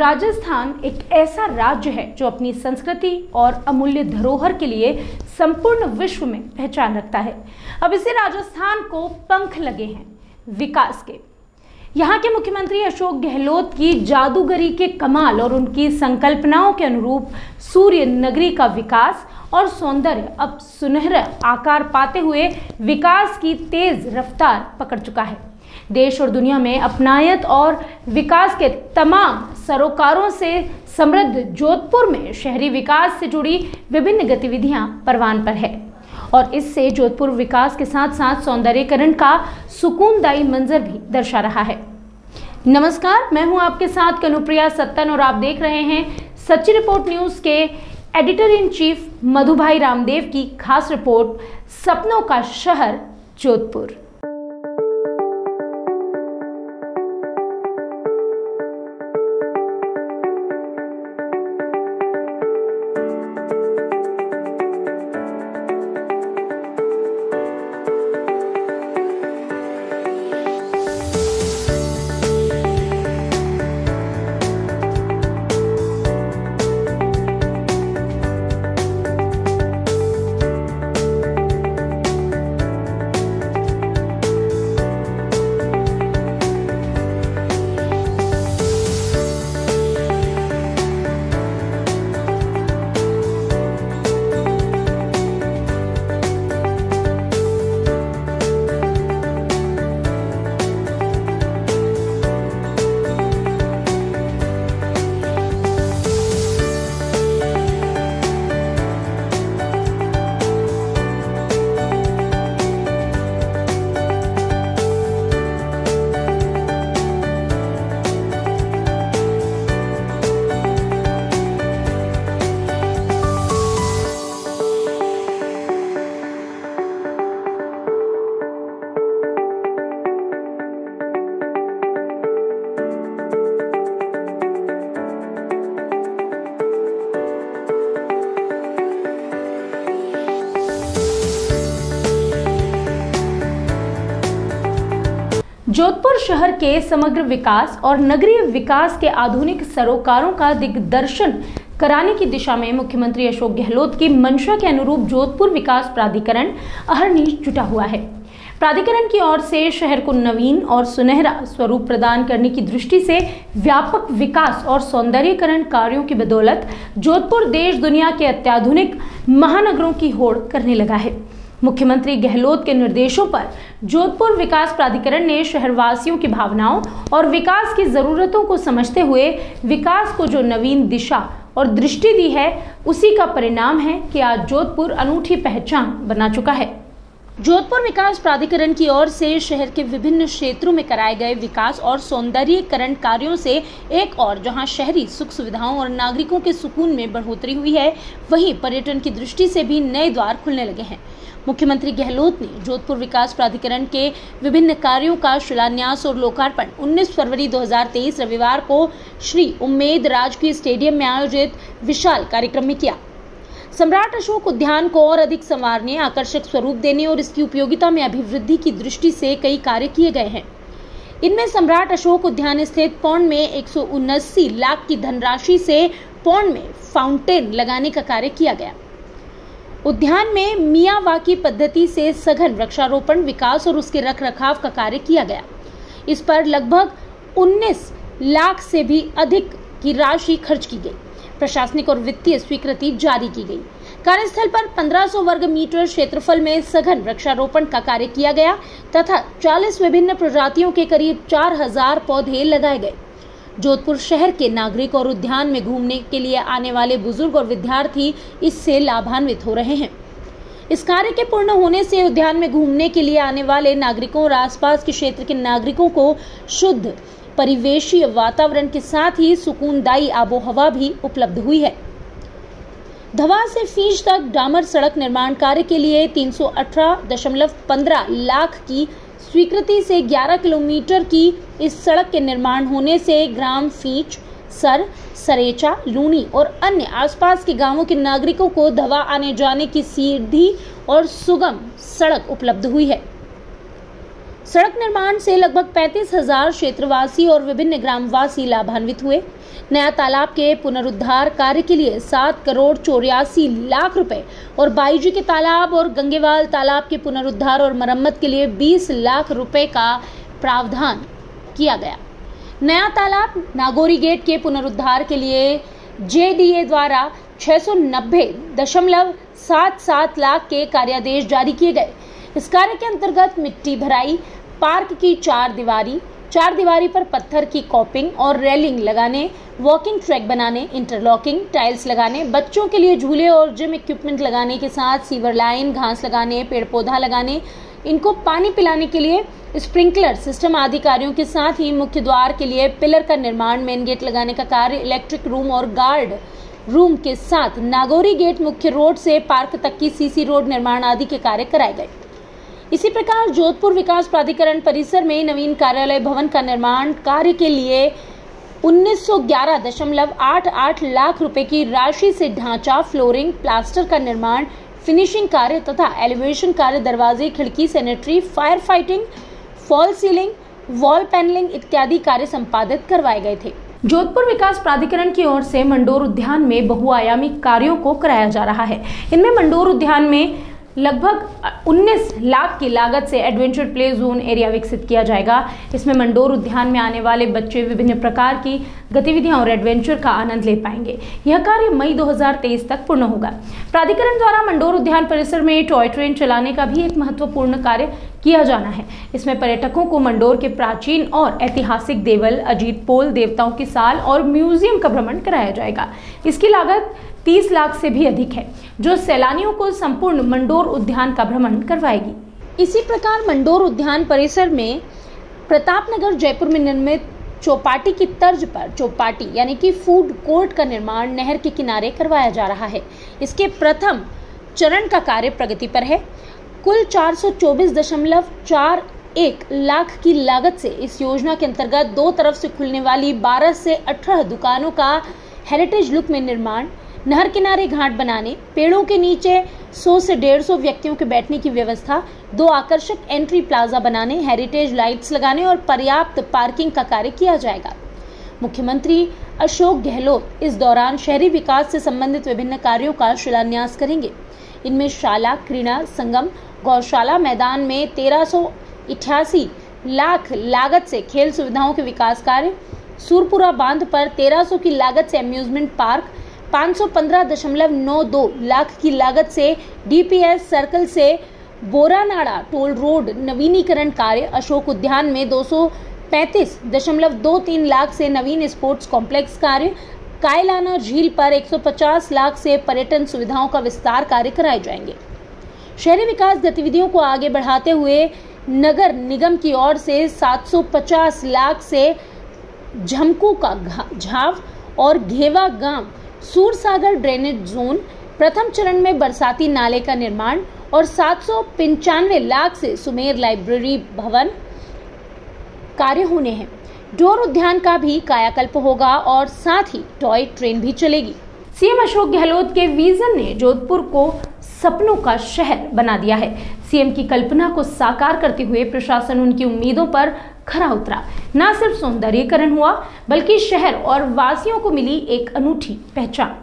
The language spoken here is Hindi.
राजस्थान एक ऐसा राज्य है जो अपनी संस्कृति और अमूल्य धरोहर के लिए संपूर्ण विश्व में पहचान रखता है। अब इसी राजस्थान को पंख लगे हैं विकास के। यहाँ के मुख्यमंत्री अशोक गहलोत की जादूगरी के कमाल और उनकी संकल्पनाओं के अनुरूप सूर्य नगरी का विकास और सौंदर्य अब सुनहरा आकार पाते हुए विकास की तेज रफ्तार पकड़ चुका है। देश और दुनिया में अपनायत और विकास के तमाम सरोकारों से समृद्ध जोधपुर में शहरी विकास से जुड़ी विभिन्न गतिविधियां परवान पर है और इससे जोधपुर विकास के साथ साथ सौंदर्यीकरण का सुकूनदायी मंजर भी दर्शा रहा है। नमस्कार, मैं हूं आपके साथ कनुप्रिया सत्तन और आप देख रहे हैं सच्ची रिपोर्ट न्यूज के editor in chief Madhubhai Ramdev की खास रिपोर्ट सपनों का शहर जोधपुर। जोधपुर शहर के समग्र विकास और नगरीय विकास के आधुनिक सरोकारों का दिग्दर्शन कराने की दिशा में मुख्यमंत्री अशोक गहलोत की मंशा के अनुरूप जोधपुर विकास प्राधिकरण अहरनीश जुटा हुआ है। प्राधिकरण की ओर से शहर को नवीन और सुनहरा स्वरूप प्रदान करने की दृष्टि से व्यापक विकास और सौंदर्यीकरण कार्यों की बदौलत जोधपुर देश दुनिया के अत्याधुनिक महानगरों की होड़ करने लगा है। मुख्यमंत्री गहलोत के निर्देशों पर जोधपुर विकास प्राधिकरण ने शहरवासियों की भावनाओं और विकास की जरूरतों को समझते हुए विकास को जो नवीन दिशा और दृष्टि दी है, उसी का परिणाम है कि आज जोधपुर अनूठी पहचान बना चुका है। जोधपुर विकास प्राधिकरण की ओर से शहर के विभिन्न क्षेत्रों में कराए गए विकास और सौंदर्यीकरण कार्यों से एक और जहां शहरी सुख सुविधाओं और नागरिकों के सुकून में बढ़ोतरी हुई है, वहीं पर्यटन की दृष्टि से भी नए द्वार खुलने लगे हैं। मुख्यमंत्री गहलोत ने जोधपुर विकास प्राधिकरण के विभिन्न कार्यों का शिलान्यास और लोकार्पण 19 फरवरी 2023 रविवार को श्री उम्मेद राजकीय स्टेडियम में आयोजित विशाल कार्यक्रम में किया। सम्राट अशोक उद्यान को और अधिक संवारने, आकर्षक स्वरूप देने और इसकी उपयोगिता में अभिवृद्धि की दृष्टि से कई कार्य किए गए हैं। इनमें सम्राट अशोक उद्यान स्थित पौंड में 179 लाख की धनराशि से पौंड में फाउंटेन लगाने का कार्य किया गया। उद्यान में मियावाकी पद्धति से सघन वृक्षारोपण, विकास और उसके रखरखाव का कार्य किया गया। इस पर लगभग 19 लाख से भी अधिक की राशि खर्च की गई। प्रशासनिक और वित्तीय स्वीकृति जारी की गई। कार्यस्थल पर 1500 वर्ग मीटर क्षेत्रफल में सघन वृक्षारोपण का कार्य किया गया तथा 40 विभिन्न प्रजातियों के करीब 4000 पौधे लगाए गए। जोधपुर शहर के नागरिक और उद्यान में घूमने के लिए आने वाले बुजुर्ग और विद्यार्थी इससे लाभान्वित हो रहे हैं। इस कार्य के पूर्ण होने से उद्यान में घूमने के लिए आने वाले नागरिकों और आसपास के क्षेत्र के नागरिकों को शुद्ध परिवेशीय वातावरण के साथ ही सुकूनदायी आबोहवा भी उपलब्ध हुई है। धवा से फीज तक डामर सड़क निर्माण कार्य के लिए 318.15 लाख की स्वीकृति से 11 किलोमीटर की इस सड़क के निर्माण होने से ग्राम फींच, सर, सरेचा, लूनी और अन्य आसपास के गांवों के नागरिकों को धवा आने जाने की सीधी और सुगम सड़क उपलब्ध हुई है। सड़क निर्माण से लगभग 35,000 क्षेत्रवासी और विभिन्न ग्रामवासी लाभान्वित हुए। नया तालाब के पुनरुद्धार कार्य के लिए 7,84,00,000 रुपए और बाईजी के तालाब और गंगेवाल तालाब के पुनरुद्धार और मरम्मत के लिए 20 लाख रुपए का प्रावधान किया गया। नया तालाब नागोरी गेट के पुनरुद्धार के लिए JDA द्वारा 690.77 लाख के कार्यादेश जारी किए गए। इस कार्य के अंतर्गत मिट्टी भराई, पार्क की चार दीवारी पर पत्थर की कॉपिंग और रेलिंग लगाने, वॉकिंग ट्रैक बनाने, इंटरलॉकिंग, टाइल्स लगाने, बच्चों के लिए झूले और जिम इक्विपमेंट लगाने के साथ सीवर लाइन, घास लगाने, पेड़ पौधा लगाने, इनको पानी पिलाने के लिए स्प्रिंकलर सिस्टम आदि कार्यों के साथ ही मुख्य द्वार के लिए पिलर का निर्माण, मेन गेट लगाने का कार्य, इलेक्ट्रिक रूम और गार्ड रूम के साथ नागोरी गेट मुख्य रोड से पार्क तक की CC रोड निर्माण आदि के कार्य कराए गए। इसी प्रकार जोधपुर विकास प्राधिकरण परिसर में नवीन कार्यालय भवन का निर्माण कार्य के लिए 1911.88 लाख रुपए की राशि से ढांचा, फ्लोरिंग, प्लास्टर का निर्माण, फिनिशिंग कार्य तथा एलिवेशन कार्य, दरवाजे, खिड़की, sanitary, fire fighting, fall ceiling, wall panelling इत्यादि कार्य संपादित करवाए गए थे। जोधपुर विकास प्राधिकरण की ओर से मंडोर उद्यान में बहुआयामी कार्यों को कराया जा रहा है। इनमें मंडोर उद्यान में लगभग 19 लाख की लागत से एडवेंचर प्ले जोन एरिया विकसित किया जाएगा। इसमें मंडोर उद्यान में आने वाले बच्चे विभिन्न प्रकार की गतिविधियां और एडवेंचर का आनंद ले पाएंगे। यह कार्य मई 2023 तक पूर्ण होगा। प्राधिकरण द्वारा मंडोर उद्यान परिसर में टॉय ट्रेन चलाने का भी एक महत्वपूर्ण कार्य किया जाना है। इसमें पर्यटकों को मंडोर के प्राचीन और ऐतिहासिक देवल, अजीत पोल, देवताओं की साल और म्यूजियम का भ्रमण कराया जाएगा। इसकी लागत 30 लाख से भी अधिक है, जो सैलानियों को संपूर्ण मंडोर उद्यान का भ्रमण करवाएगी। इसी प्रकार मंडोर उद्यान परिसर में प्रतापनगर जयपुर में निर्मित चौपाटी की तर्ज पर चौपाटी यानी कि फूड कोर्ट का निर्माण नहर के किनारे करवाया जा रहा है। इसके प्रथम चरण का कार्य प्रगति पर है। कुल 424.41 लाख की लागत से इस योजना के अंतर्गत दो तरफ से खुलने वाली 12 से 18 दुकानों का हेरिटेज लुक में निर्माण, नहर किनारे घाट बनाने, पेड़ों के नीचे 100 से 150 व्यक्तियों के बैठने की व्यवस्था, 2 आकर्षक एंट्री प्लाजा बनाने, हेरिटेज लाइट्स लगाने और पर्याप्त पार्किंग का कार्य किया जाएगा। मुख्यमंत्री अशोक गहलोत इस दौरान शहरी विकास से संबंधित विभिन्न कार्यों का शिलान्यास करेंगे। इनमें शाला, क्रीड़ा संगम, गौशाला मैदान में 1388 लाख लागत से खेल सुविधाओं के विकास कार्य, सूरपुरा बांध पर 1300 की लागत से अम्यूजमेंट पार्क, 515.92 लाख की लागत से DPS सर्कल से बोरानाड़ा टोल रोड नवीनीकरण कार्य, अशोक उद्यान में 235.23 लाख से नवीन स्पोर्ट्स कॉम्प्लेक्स कार्य, कायलाना झील पर 150 लाख से पर्यटन सुविधाओं का विस्तार कार्य कराए जाएंगे। शहरी विकास गतिविधियों को आगे बढ़ाते हुए नगर निगम की ओर से 750 लाख से झमकू का झाव और घेवा गांव सूरसागर ड्रेनेज जोन, प्रथम चरण में बरसाती नाले का निर्माण और 795 लाख से सुमेर लाइब्रेरी भवन कार्य होने हैं। डोर उद्यान का भी कायाकल्प होगा और साथ ही टॉय ट्रेन भी चलेगी। सीएम अशोक गहलोत के विजन ने जोधपुर को सपनों का शहर बना दिया है। सीएम की कल्पना को साकार करते हुए प्रशासन उनकी उम्मीदों पर खरा उतरा। न सिर्फ सौंदर्यीकरण हुआ, बल्कि शहर और वासियों को मिली एक अनूठी पहचान।